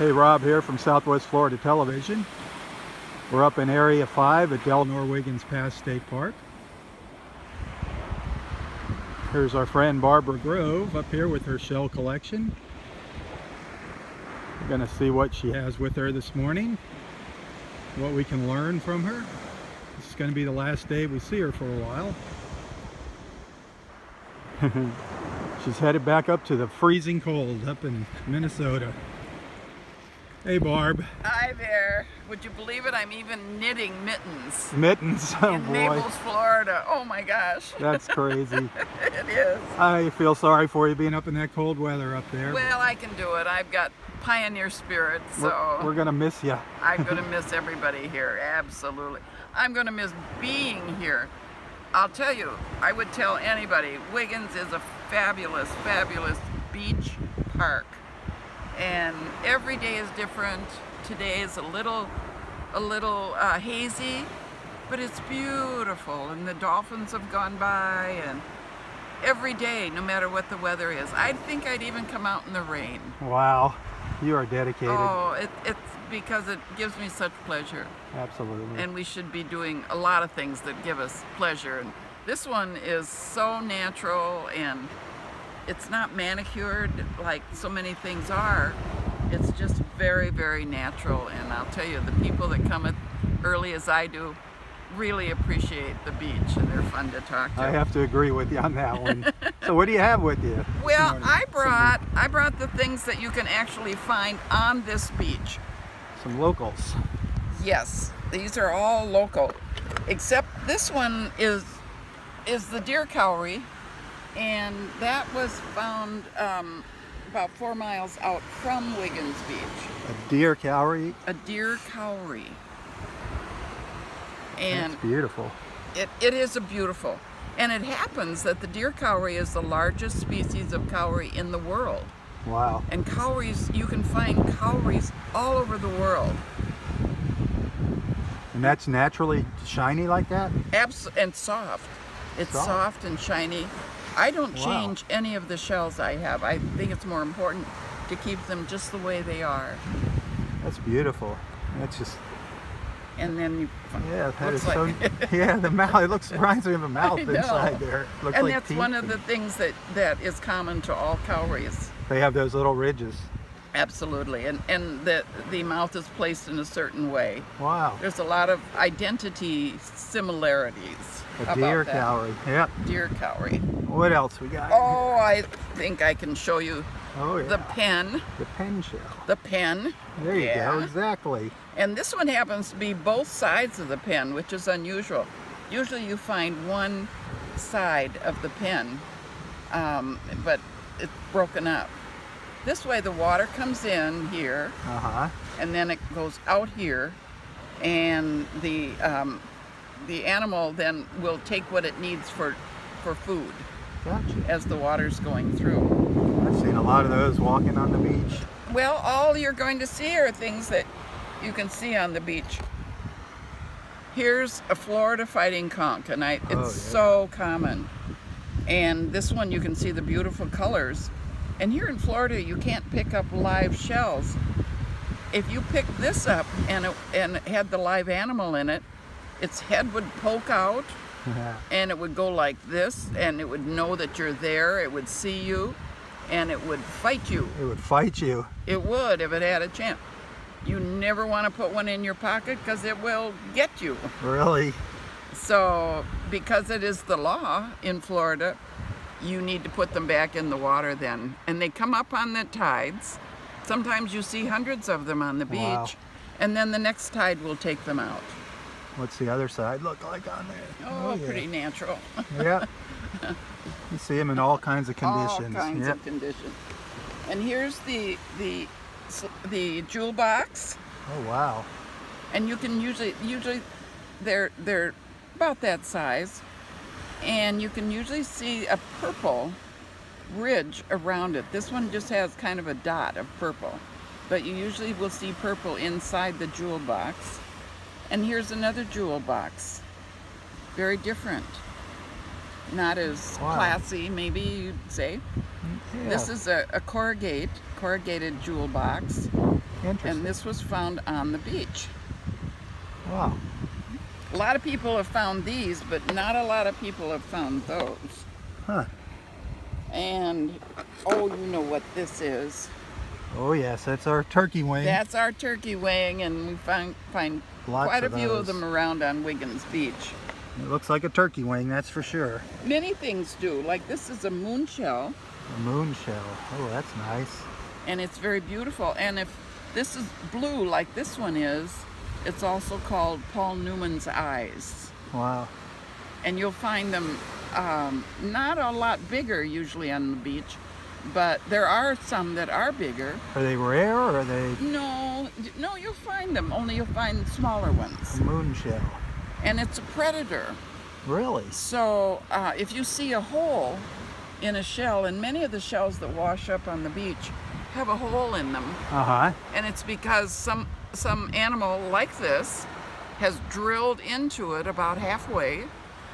Hey, Rob here from Southwest Florida Television. We're up in Area 5 at Delnor-Wiggins Pass State Park. Here's our friend Barbara Grove up here with her shell collection. We're going to see what she has with her this morning, what we can learn from her. This is going to be the last day we see her for a while. She's headed back up to the freezing cold up in Minnesota. Hey, Barb. Hi there. Would you believe it? I'm even knitting mittens. Mittens? Oh, in boy. Naples, Florida. Oh my gosh. That's crazy. It is. I feel sorry for you being up in that cold weather up there. Well, I can do it. I've got pioneer spirit, so We're going to miss you. I'm going to miss everybody here. Absolutely. I'm going to miss being here. I'll tell you, I would tell anybody, Wiggins is a fabulous, fabulous beach park. And every day is different. Today is a little hazy, but it's beautiful. And the dolphins have gone by, and every day, no matter what the weather is. I think I'd even come out in the rain. Wow, you are dedicated. Oh, it's because it gives me such pleasure. Absolutely. And we should be doing a lot of things that give us pleasure. And this one is so natural, and it's not manicured like so many things are. It's just very, very natural. And I'll tell you, the people that come as early as I do really appreciate the beach, and they're fun to talk to. I have to agree with you on that one. So what do you have with you? Well, I brought the things that you can actually find on this beach. Some locals. Yes, these are all local, except this one is the deer cowrie. And that was found about 4 miles out from Wiggins Beach. A deer cowrie? A deer cowrie. And that's beautiful. It is a beautiful. And it happens that the deer cowrie is the largest species of cowrie in the world. Wow. And cowries, you can find cowries all over the world. And that's naturally shiny like that? And soft. It's soft and shiny. I don't change any of the shells I have. I think it's more important to keep them just the way they are. That's beautiful. That's just... And then you... Yeah, that is so... Yeah, the mouth, reminds me of a mouth inside there. Looks and like that's teeth. one of the things that is common to all cowries. They have those little ridges. Absolutely. And the mouth is placed in a certain way. Wow. There's a lot of identity similarities. A deer cowrie. Yep. Deer cowrie. What else we got? Oh, I think I can show you the pen. The pen shell. The pen. There you go, exactly. And this one happens to be both sides of the pen, which is unusual. Usually you find one side of the pen, but it's broken up. This way the water comes in here, and then it goes out here, and the animal then will take what it needs for food. Gotcha. As the water's going through. I've seen a lot of those walking on the beach. Well, all you're going to see are things that you can see on the beach. Here's a Florida fighting conch, and it's so common. And this one you can see the beautiful colors. And here in Florida, you can't pick up live shells. If you pick this up and it had the live animal in it, its head would poke out, and it would go like this, and it would know that you're there, it would see you, and it would fight you. It would fight you? It would, if it had a chance. You never want to put one in your pocket because it will get you. Really? So, because it is the law in Florida, you need to put them back in the water then. And they come up on the tides. Sometimes you see hundreds of them on the beach, and then the next tide will take them out. What's the other side look like on there? Oh, pretty natural. Yeah. You see them in all kinds of conditions. All kinds of conditions. And here's the jewel box. Oh, wow. And you can usually they're about that size, and you can usually see a purple ridge around it. This one just has kind of a dot of purple, but you usually will see purple inside the jewel box. And here's another jewel box. Very different. Not as classy, maybe you'd say. Yeah. This is a corrugated jewel box. Interesting. And this was found on the beach. Wow. A lot of people have found these, but not a lot of people have found those. Huh. And, oh, you know what this is. Oh yes, that's our turkey wing. That's our turkey wing, and we find Lots quite a of few those. of them around on Wiggins Beach. It looks like a turkey wing, that's for sure. Many things do. Like this is a moon shell, A moon shell. Oh, that's nice. and it's very beautiful. And if this is blue like this one is, it's also called Paul Newman's eyes. Wow. And you'll find them not a lot bigger usually on the beach, but there are some that are bigger. Are they rare or are they No, you'll find them, only you'll find smaller ones. a moon shell? And it's a predator. Really? So if you see a hole in a shell, and many of the shells that wash up on the beach have a hole in them, Uh-huh. and it's because some animal like this has drilled into it about halfway,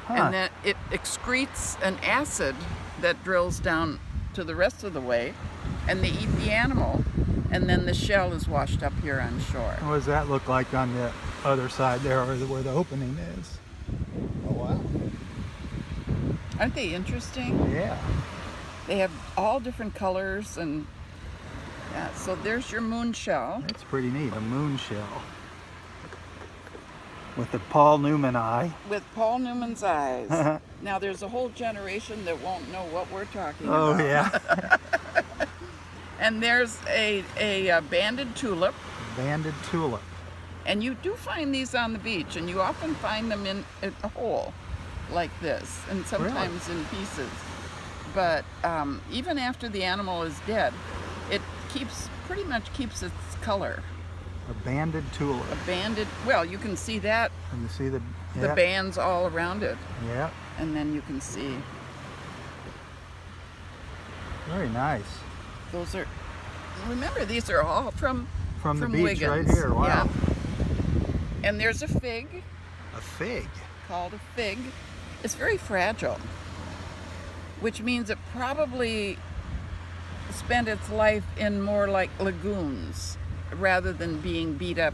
Huh. and then it excretes an acid that drills down to the rest of the way, and they eat the animal, and then the shell is washed up here on shore. What does that look like on the other side there, or where the opening is? Oh wow. Aren't they interesting? Yeah. They have all different colors, and yeah, so there's your moon shell. That's pretty neat. A moon shell. With the Paul Newman eye. With Paul Newman's eyes. Now there's a whole generation that won't know what we're talking Oh about. yeah. And there's a banded tulip, Banded tulip. and you do find these on the beach, and you often find them in a hole like this, and sometimes in pieces. But even after the animal is dead, it pretty much keeps its color. A banded tulip. A banded, well, you can see that, And you see the the bands all around it, Yeah. and then you can see Very nice. those are, remember, these are all from From the beach Wiggins. right here. Wow. Yeah. And there's a fig A fig. called a fig. It's very fragile, which means it probably spent its life in more like lagoons rather than being beat up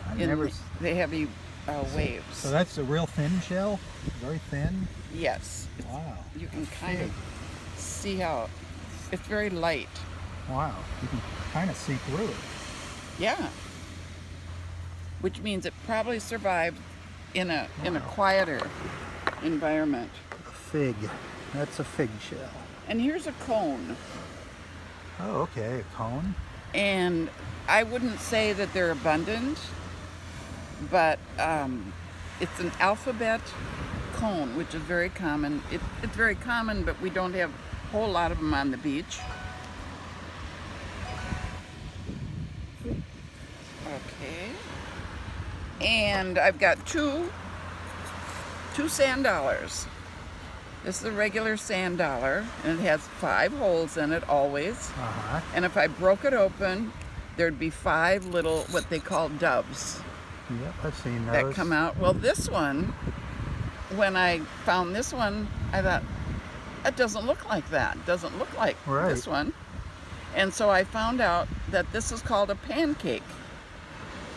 I've in never the heavy waves. So that's a real thin shell? Very thin? Yes, Wow. you can kind of see how it's very light. Wow. You can kind of see through it. Yeah. Which means it probably survived in a quieter environment. A fig. That's a fig shell. And here's a cone. Oh, okay. A cone. And I wouldn't say that they're abundant, but it's an alphabet cone, which is very common. It's very common, but we don't have a whole lot of them on the beach. Okay. And I've got two sand dollars. This is a regular sand dollar, and it has 5 holes in it always. Uh-huh. And if I broke it open, there'd be 5 little, what they call doves, Yep, I've seen those. that come out. Well, this one, when I found this one, I thought, it doesn't look like that. It doesn't look like Right. this one. And so I found out that this is called a pancake.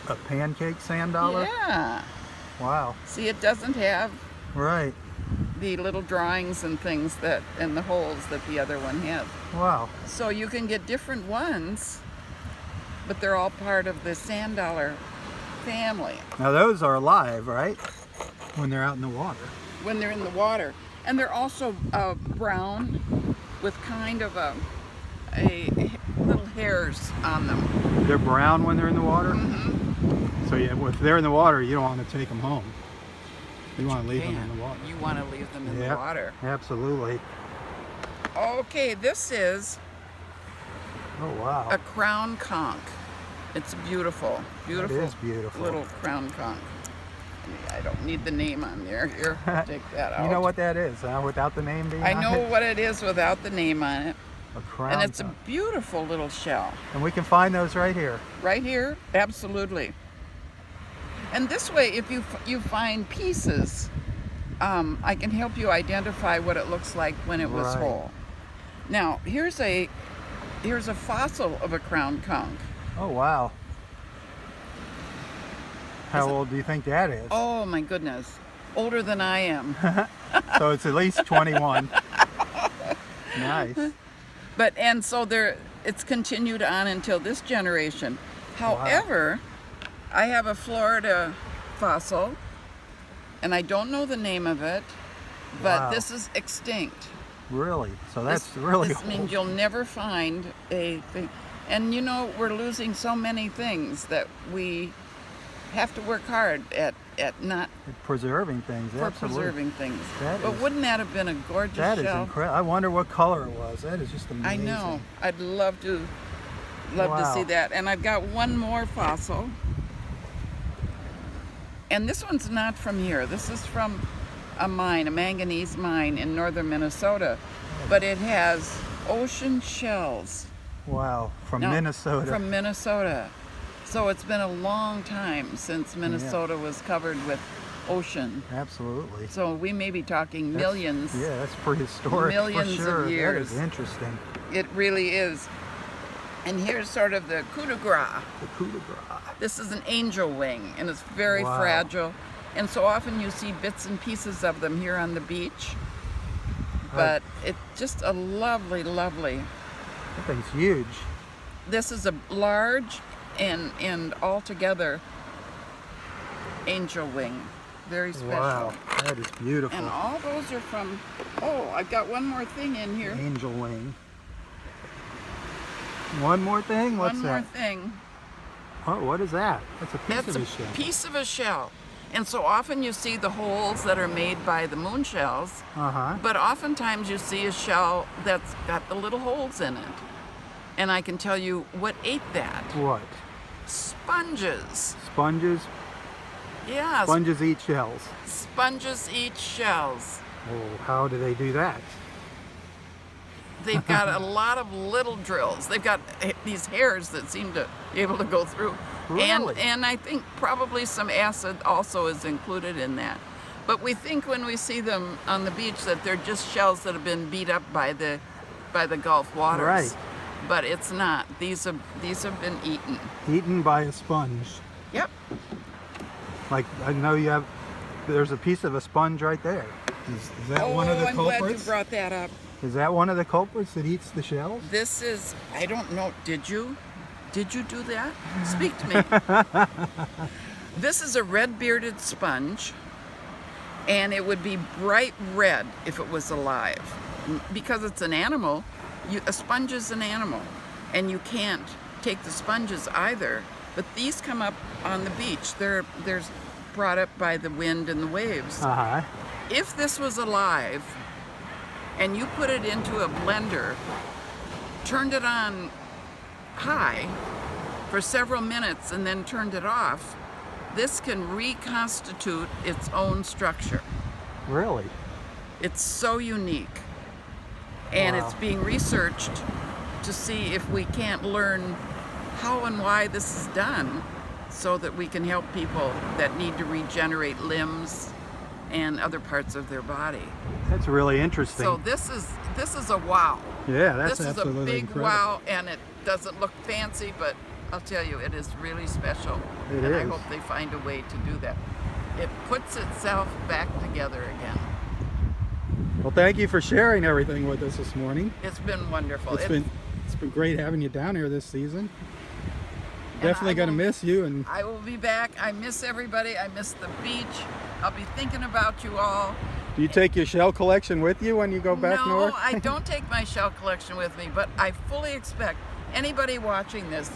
A pancake sand dollar? Yeah. Wow. See, it doesn't have Right. the little drawings and things that, and the holes that the other one has. Wow. So you can get different ones, but they're all part of the sand dollar family Now those are alive, right? When they're out in the water. when they're in the water. And they're also brown with kind of a little hairs on them. They're brown when they're in the water? Mm-hmm. So yeah, if they're in the water, you don't want to take them home. You want to leave them Man, in the water. you want to leave them in Yep, the water. Absolutely. Okay, this is Oh wow. a crown conch. It's beautiful, beautiful. It is beautiful. Little crown conch. I don't need the name on there. Here, take that out. You know what that is, huh? Without the name being I on know it? what it is without the name on it. A crown. And it's a conch. beautiful little shell. And we can find those right here. Right here, absolutely. And this way, if you find pieces, I can help you identify what it looks like when it was Right. whole. Now, here's a fossil of a crown conch. Oh wow. How old do you think that is? Oh my goodness. Older than I am. So it's at least 21. Nice. But, and so it's continued on until this generation. However, I have a Florida fossil, and I don't know the name of it, but this is extinct. Really? So that's really This old. means you'll never find a thing. And you know, we're losing so many things that we have to work hard at not preserving things. for Absolutely. preserving things. That But is- wouldn't that have been a gorgeous That is shell? incredible. I wonder what color it was. That is just amazing. I know. I'd love to Wow. see that. And I've got one more fossil. And this one's not from here. This is from a mine, a manganese mine in northern Minnesota. But it has ocean shells. Wow, from Now, Minnesota. From Minnesota. So it's been a long time since Minnesota was covered with ocean. Absolutely. So we may be talking millions. Yeah, that's prehistoric Millions for of sure. years. That is interesting. It really is. And here's sort of the coup de grace. The coup de grace. This is an angel wing, and it's very Wow. fragile. And so often you see bits and pieces of them here on the beach. But it's just a lovely, lovely. That thing's huge. This is a large and altogether angel wing. Very special. Wow, that is beautiful. And all those are from, oh, I've got one more thing in here. Angel wing. One more thing? What's One that? more thing. Oh, what is that? That's a piece That's of a a shell. piece of a shell. And so often you see the holes that are made by the moon shells, Uh-huh. but oftentimes you see a shell that's got the little holes in it. And I can tell you what ate that. What? Sponges. Sponges? Yeah, Sponges eat shells. sponges eat shells. Oh, how do they do that? They've got a lot of little drills. They've got these hairs that seem to be able to go through. Really? And I think probably some acid also is included in that. But we think when we see them on the beach that they're just shells that have been beat up by the Gulf waters. Right. But it's not. These have been eaten. Eaten by a sponge. Yep. Like, I know you have, there's a piece of a sponge right there. Is that one of the I'm glad you culprits? brought that up. Is that one of the culprits that eats the shells? This is, I don't know, did you do that? Speak to me. This is a red-bearded sponge, and it would be bright red if it was alive. Because it's an animal, a sponge is an animal, and you can't take the sponges either. But these come up on the beach. They're brought up by the wind and the waves. Uh-huh. If this was alive, and you put it into a blender, turned it on high for several minutes and then turned it off, this can reconstitute its own structure. Really? It's so unique. And Wow. it's being researched to see if we can't learn how and why this is done so that we can help people that need to regenerate limbs and other parts of their body. That's really interesting. So this is a wow. Yeah, that's This is a absolutely big incredible. wow, and it doesn't look fancy, but I'll tell you, it is really special. It and I is. hope they find a way to do that. It puts itself back together again. Well, thank you for sharing everything with us this morning. It's been wonderful. It's been great having you down here this season. And Definitely I going to will- miss you. And I will be back. I miss everybody. I miss the beach. I'll be thinking about you all. do you take your shell collection with you when you go back No, north? I don't take my shell collection with me, but I fully expect anybody watching this,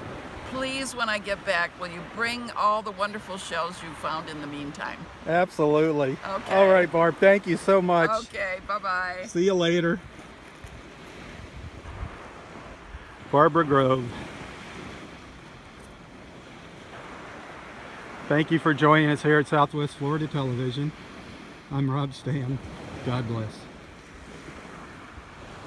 please, when I get back, will you bring all the wonderful shells you found in the meantime? Absolutely. Okay. All right, Barb. Thank you so much. Okay, bye-bye. See you later. Barbara Grove. Thank you for joining us here at Southwest Florida Television. I'm Rob Stam. God bless.